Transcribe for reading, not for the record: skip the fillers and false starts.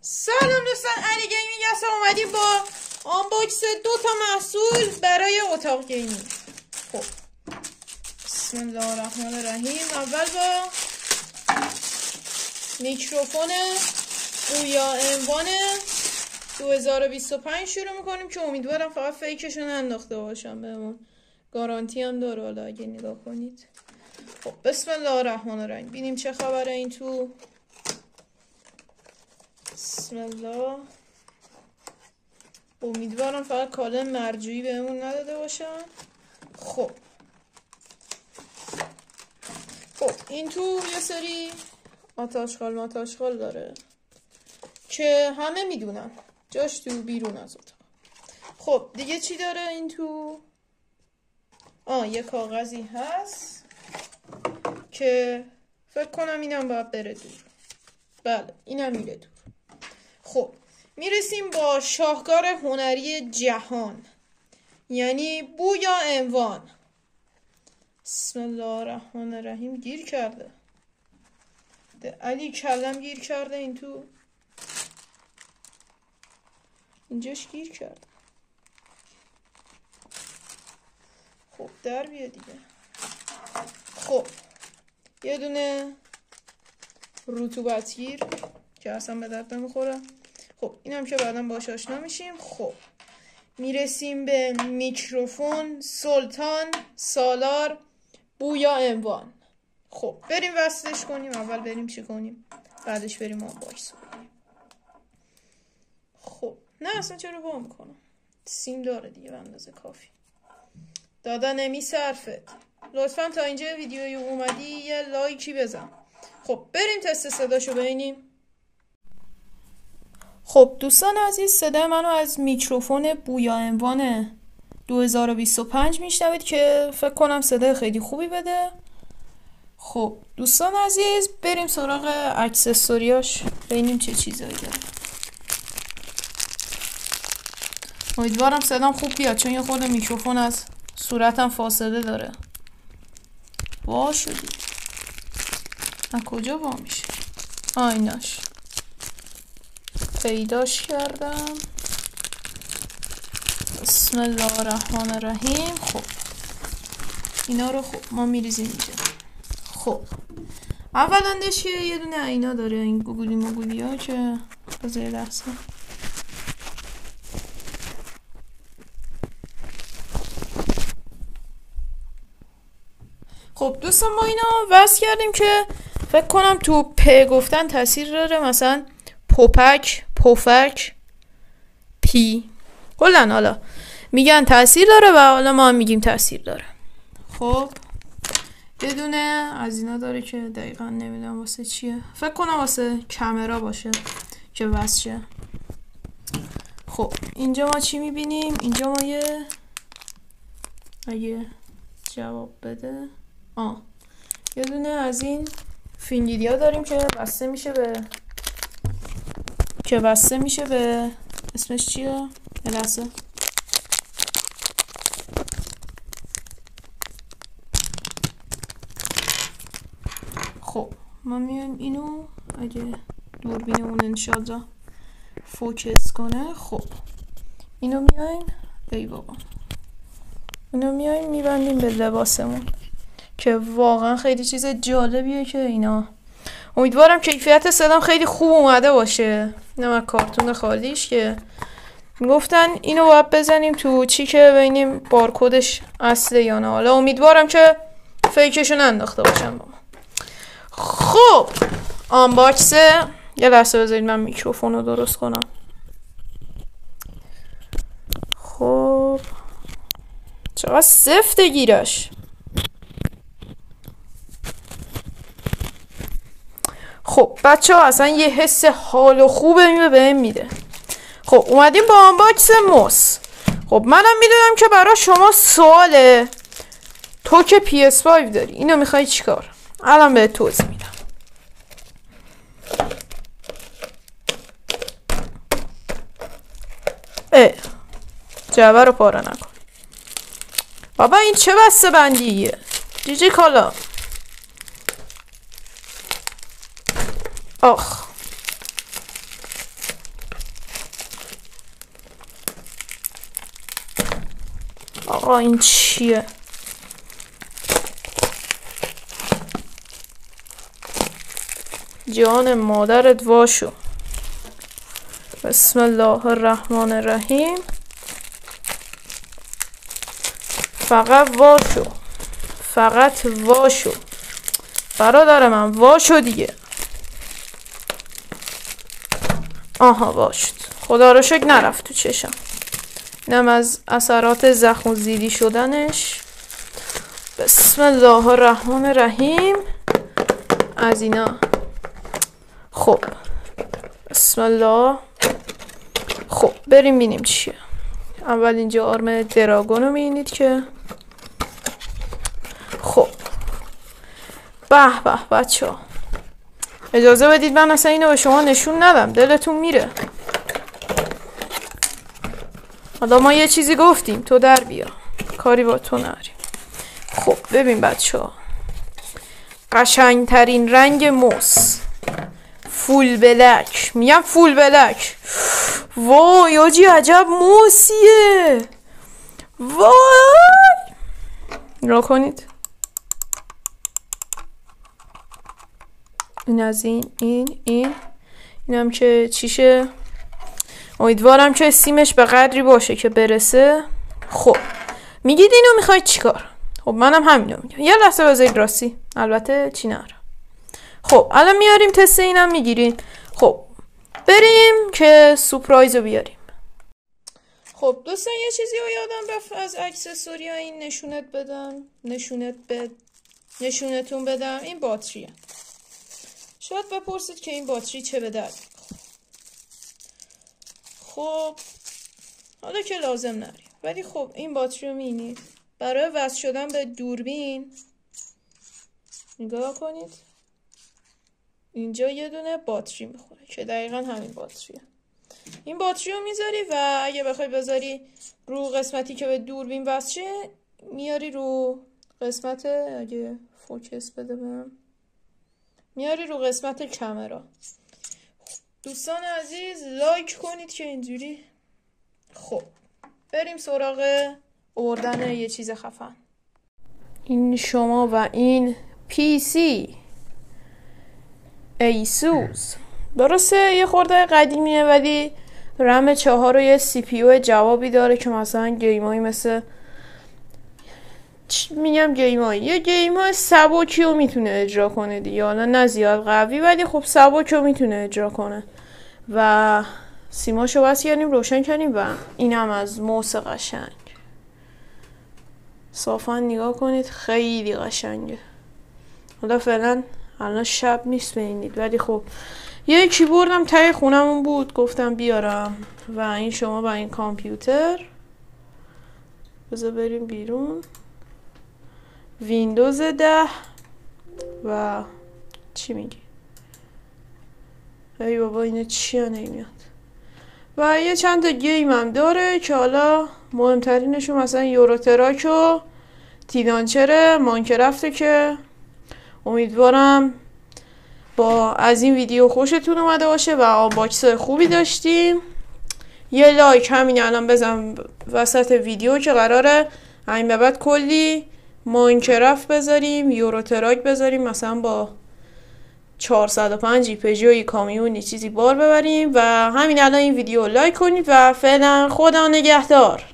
سلام دوستان، علی گیمینگ هستم. اومدیم با آنباکس 2 تا محصول برای اتاق گیمینگ. خب بسم الله الرحمن الرحیم. اول با میکروفون بویا اموان 2025 شروع میکنیم که امیدوارم فقط فیکشون انداخته باشم، بهمون گارانتی هم داره. حالا اگه نگاه کنید. خب بسم الله الرحمن الرحیم. بینیم چه خبره این تو. بسم الله. امیدوارم فقط کاله مرجوعی بهمون نداده باشن. خب این تو یه سری آتاشخال داره که همه میدونن جاش تو بیرون از اتاق. خب دیگه چی داره این تو؟ یه کاغذی هست که فکر کنم اینم باید بره دور. بله اینم میره دور. خب میرسیم با شاهکار هنری جهان، یعنی بویا اموان. بسم الله الرحمن الرحیم. گیر کرده علی کلم، گیر کرده این تو، اینجاش گیر کرده. خب در بیا دیگه. خب یه دونه رطوبتگیر که اصلا به درد نمیخوره. خب اینم که بعدا باهاش آشنا میشیم. خب میرسیم به میکروفون سلطان سالار بویا اموان. خب بریم وصلش کنیم. اول بریم چی کنیم، بعدش بریم آنباکس کنیم. خب نه اصلا چرا با میکنم، سیم داره دیگه به اندازه کافی. دادا نمیصرفت. لطفا تا اینجا ویدیوی اومدی یه لایکی بزن. خب بریم تست صداشو ببینیم. خب دوستان عزیز، صدای منو از میکروفون بویا اموان 2025 میشنوید که فکر کنم صدای خیلی خوبی بده. خب دوستان عزیز، بریم سراغ اکسسوریاش ببینیم چه چیزایی داره. امیدوارم صدام خوب بیاد چون یه خورده میکروفون از صورتم فاصله داره. وا شدی. از کجا وا میشه؟ ایناش پیداش کردم. بسم الله الرحمن الرحیم. خب اینا رو ما میریزیم اینجا. خب اولندش یه دونه اینا داره، این گوگلی ها که بذار لحظه. خب دوستان ما اینا وصل کردیم که فکر کنم تو پ گفتن تاثیر داره، مثلا پفک پی کلن حالا میگن تاثیر داره و حالا ما هم میگیم تاثیر داره. خب یه دونه از اینا داره که دقیقا نمیدونم واسه چیه، فکر کنم واسه کامera باشه که وصل شه. خب اینجا ما چی میبینیم؟ اینجا ما یه اگه جواب بده یه دونه از این فینگیری ها داریم که بسته میشه به اسمش چیه؟ لحظه. خب ما میایم اینو اگه دوربینمون انشالله فوکس کنه. خب اینو میایم میبندیم به لباسمون که واقعا خیلی چیز جالبیه که اینا. امیدوارم کیفیت صدام خیلی خوب اومده باشه. نه کارتون خالیش که گفتن اینو باید بزنیم تو چی که ببینیم بارکدش اصله یا نه. حالا امیدوارم که فیکشون انداخته باشم. خب آنباکس. یه لحظه بذارید من میکروفون رو درست کنم. خب چقدر سفته گیرش. خب بچه ها اصلا یه حس حال و خوبه بهم میده. خب اومدیم با آنباکس موس. خب منم میدونم که برای شما سواله، تو که PS5 داری اینو میخوای چیکار؟ الان به توضیح میدم. جعبه رو پاره نکن بابا. این چه بسته بندیه؟ جیجی کالا. آقا این چیه؟ جان مادرت واشو. بسم الله الرحمن الرحیم. فقط واشو، فقط واشو برادر من، واشو دیگه. آها واشد، خدا رو شکر نرفت تو چشم. اینم از اثرات زخم زیدی شدنش. بسم الله الرحمن الرحیم. از اینا خب بسم الله. خب بریم بینیم چیه. اول اینجا آرم دراگون رو میبینید که خب به به بچه ها اجازه بدید من اصلا اینو به شما نشون ندم، دلتون میره. حالا ما یه چیزی گفتیم تو در بیا، کاری با تو نریم. خب ببین بچه ها، قشنگ ترین رنگ موس، فول بلک. میگم فول بلک. وای آجی عجب موسیه. وای را کنید. این از اینم که چیشه. امیدوارم که سیمش به قدری باشه که برسه. خب میگید اینو میخواید چیکار؟ خب منم همینو میگم. یه لحظه بذارید راستی، البته چی نرم. خب الان میاریم تست اینم میگیریم. خب بریم که سورپرایز رو بیاریم. خب دوستان یه چیزی رو یادم رفت از اکسسوری ها این نشونتون بدم. این باتریه. شاید بپرسید که این باتری چه به درد. خب حالا که لازم نریم، ولی خب این باتری رو می‌بینید برای وصل شدن به دوربین. نگاه کنید اینجا یه دونه باتری میخوره که دقیقا همین باتریه. این باتری رو میذاری و اگه بخوای بذاری رو قسمتی که به دوربین وصل شه، میاری رو قسمت، اگه فوکس بده بهم، میاری رو قسمت کامera. دوستان عزیز لایک کنید که اینجوری. خب بریم سراغ آوردن یه چیز خفن. این شما و این پی سی ایسوس درسته یه خورده قدیمیه، ولی رم 4 و یه سی پی یو جوابی داره که مثلا گیمایی مثل میگم یه گیمای سبکی رو میتونه اجرا کنه دیگه. حالا نه زیاد قوی ولی خب سبک رو میتونه اجرا کنه. و سیماشو بس کردیم روشن کردیم و اینم از موس قشنگ. صافا نگاه کنید خیلی قشنگه. حالا فعلا الان شب نیست ببینید، ولی خب یه کیبوردم ته خونمون بود گفتم بیارم. و این شما با این کامپیوتر. بذار بریم بیرون. ویندوز 10 و چی میگی؟ ای بابا اینه چیه نمیاد. و یه چند تا گیم هم داره که حالا مهمترینشون مثلا یورو تراک و تیلانچر ماینکرافته که امیدوارم با از این ویدیو خوشتون اومده باشه و آنباکس خوبی داشتیم. یه لایک همین الان بزن وسط ویدیو که قراره همین به بعد کلی ماینکرافت بذاریم، یورو تراک بذاریم، مثلا با 405 پژو کامیونی چیزی بار ببریم. و همین الان این ویدیو لایک کنید و فعلا خدا نگهدار.